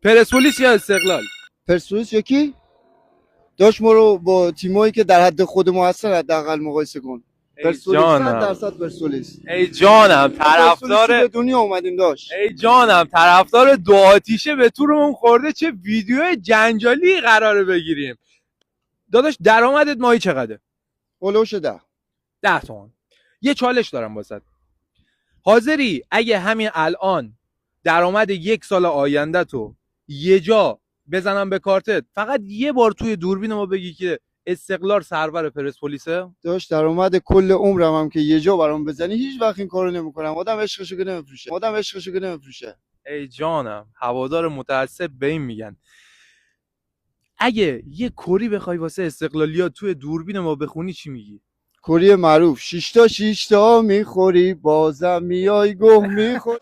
پرسپولیس یا استقلال؟ پرسپولیس یکی داشت ما رو با تیمایی که در حد خود ما هستن حداقل مقایسه کن. پرسپولیس 100% پرسپولیس. ای جانم طرفدار به دنیا اومدیم داشت. ای جانم طرفدار دو آتیشه به تورمون خورده، چه ویدیو جنجالی قراره بگیریم. داداش درآمدت ماهی چقدره؟ هولوش 10 تومن. یه چالش دارم واسط. حاضری اگه همین الان درآمد 1 سال آینده تو یه جا بزنم به کارتت، فقط یه بار توی دوربین ما بگی که استقلال سرور پرسپولیسه؟ داشت درآمد کل عمرم هم که یه جا برام بزنی هیچ وقت این کارو نمیکنم. آدم عشقشو که نمیفروشه. ای جانم هوادار متعصب به این میگن. اگه یه کری بخوای واسه استقلالیات توی دوربین ما بخونی چی میگی؟ کری معروف 6 تا 6 تا میخوری بازم میای گه میخوری